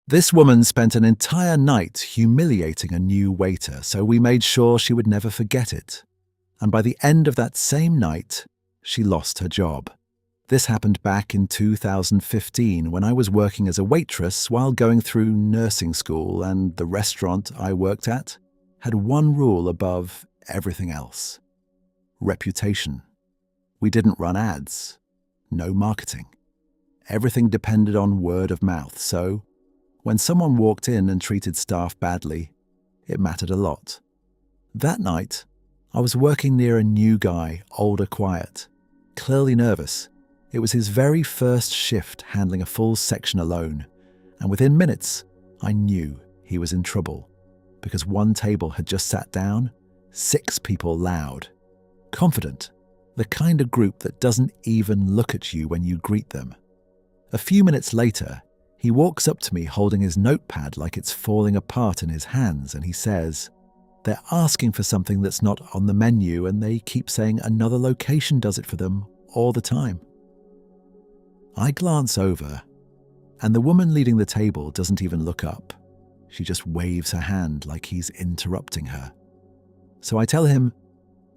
This woman spent an entire night humiliating a new waiter, so we made sure she would never forget it. And by the end of that same night, she lost her job. This happened back in 2015 when I was working as a waitress while going through nursing school, and the restaurant I worked at had one rule above everything else: reputation. We didn't run ads, no marketing. Everything depended on word of mouth, so when someone walked in and treated staff badly, it mattered a lot. That night, I was working near a new guy, older, quiet, clearly nervous. It was his very first shift handling a full section alone, and within minutes, I knew he was in trouble because one table had just sat down, 6 people loud, confident, the kind of group that doesn't even look at you when you greet them. A few minutes later, he walks up to me holding his notepad like it's falling apart in his hands, and he says, "They're asking for something that's not on the menu and they keep saying another location does it for them all the time." I glance over, and the woman leading the table doesn't even look up. She just waves her hand like he's interrupting her. So I tell him,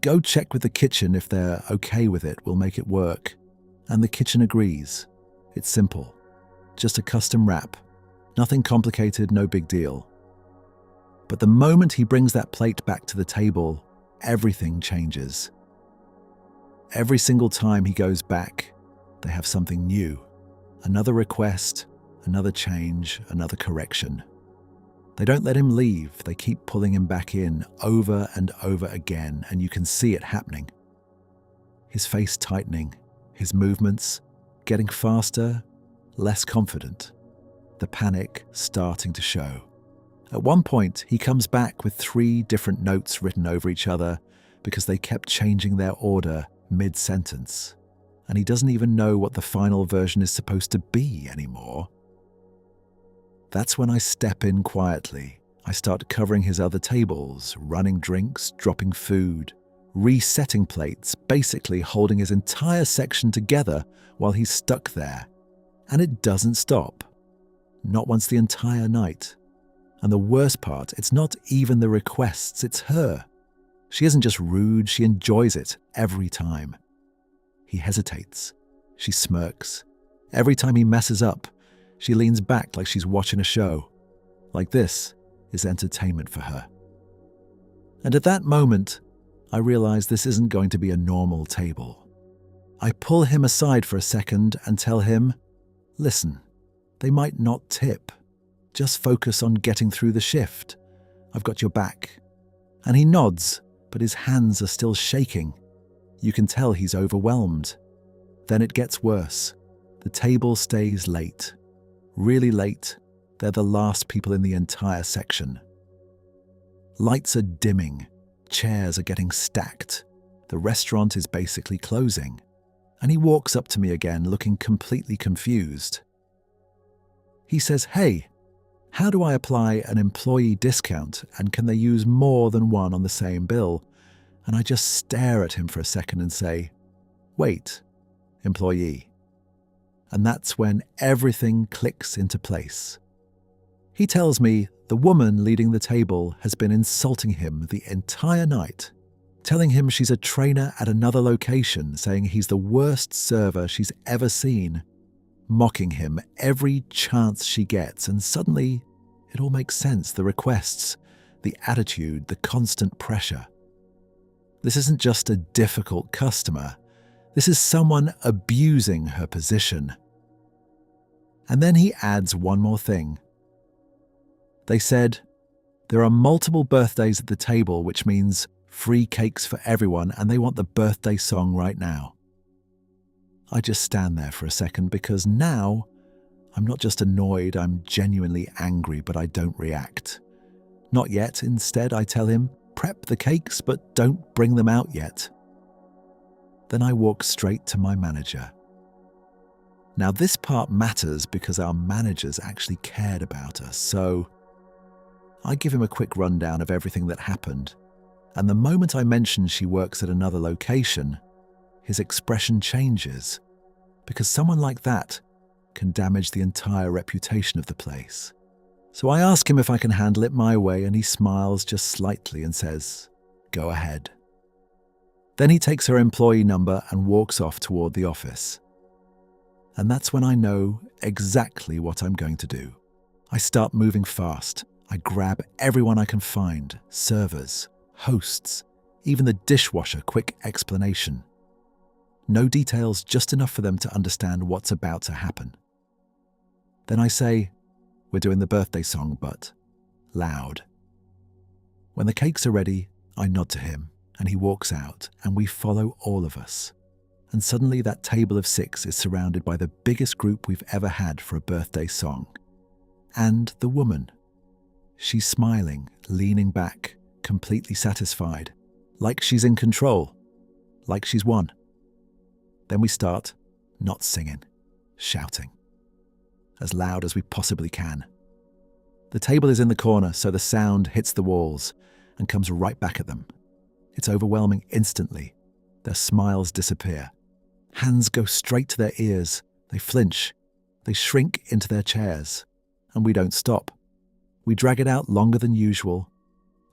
"Go check with the kitchen if they're okay with it, we'll make it work." And the kitchen agrees. It's simple. Just a custom wrap. Nothing complicated, no big deal. But the moment he brings that plate back to the table, everything changes. Every single time he goes back, they have something new. Another request, another change, another correction. They don't let him leave. They keep pulling him back in over and over again, and you can see it happening. His face tightening, his movements getting faster, less confident, the panic starting to show. At one point, he comes back with 3 different notes written over each other because they kept changing their order mid-sentence, and he doesn't even know what the final version is supposed to be anymore. That's when I step in quietly. I start covering his other tables, running drinks, dropping food, resetting plates, basically holding his entire section together while he's stuck there. And it doesn't stop. Not once the entire night. And the worst part, it's not even the requests, it's her. She isn't just rude, she enjoys it every time. He hesitates. She smirks. Every time he messes up, she leans back like she's watching a show. Like this is entertainment for her. And at that moment, I realize this isn't going to be a normal table. I pull him aside for a second and tell him, "Listen, they might not tip. Just focus on getting through the shift. I've got your back." And he nods, but his hands are still shaking. You can tell he's overwhelmed. Then it gets worse. The table stays late. Really late. They're the last people in the entire section. Lights are dimming. Chairs are getting stacked. The restaurant is basically closing. And he walks up to me again, looking completely confused. He says, "Hey, how do I apply an employee discount, and can they use more than one on the same bill?" And I just stare at him for a second and say, "Wait, employee." And that's when everything clicks into place. He tells me the woman leading the table has been insulting him the entire night, telling him she's a trainer at another location, saying he's the worst server she's ever seen, mocking him every chance she gets, and suddenly it all makes sense. The requests, the attitude, the constant pressure. This isn't just a difficult customer. This is someone abusing her position. And then he adds one more thing. They said, "There are multiple birthdays at the table, which means free cakes for everyone, and they want the birthday song right now." I just stand there for a second because now I'm not just annoyed, I'm genuinely angry, but I don't react. Not yet. Instead, I tell him, "Prep the cakes, but don't bring them out yet." Then I walk straight to my manager. Now this part matters because our managers actually cared about us, so I give him a quick rundown of everything that happened, and the moment I mention she works at another location, his expression changes, because someone like that can damage the entire reputation of the place. So I ask him if I can handle it my way, and he smiles just slightly and says, "Go ahead." Then he takes her employee number and walks off toward the office. And that's when I know exactly what I'm going to do. I start moving fast. I grab everyone I can find, servers, hosts, even the dishwasher. Quick explanation. No details, just enough for them to understand what's about to happen. Then I say, "We're doing the birthday song, but loud." When the cakes are ready, I nod to him, and he walks out, and we follow, all of us. And suddenly that table of 6 is surrounded by the biggest group we've ever had for a birthday song. And the woman. She's smiling, leaning back, completely satisfied, like she's in control, like she's won. Then we start, not singing, shouting, as loud as we possibly can. The table is in the corner, so the sound hits the walls and comes right back at them. It's overwhelming instantly. Their smiles disappear. Hands go straight to their ears. They flinch. They shrink into their chairs. And we don't stop. We drag it out longer than usual,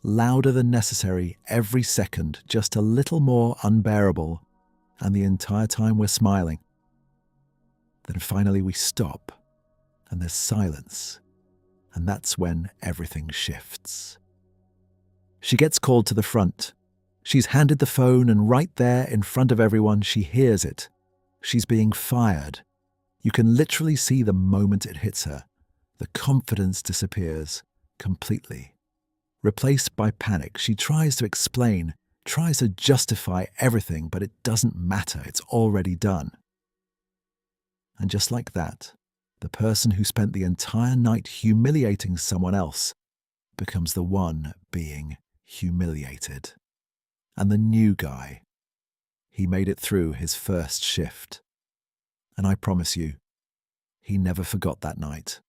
louder than necessary, every second, just a little more unbearable, and the entire time we're smiling. Then finally we stop, and there's silence, and that's when everything shifts. She gets called to the front. She's handed the phone, and right there in front of everyone, she hears it. She's being fired. You can literally see the moment it hits her. The confidence disappears completely. Replaced by panic, she tries to explain, tries to justify everything, but it doesn't matter. It's already done. And just like that, the person who spent the entire night humiliating someone else becomes the one being humiliated. And the new guy, he made it through his first shift. And I promise you, he never forgot that night.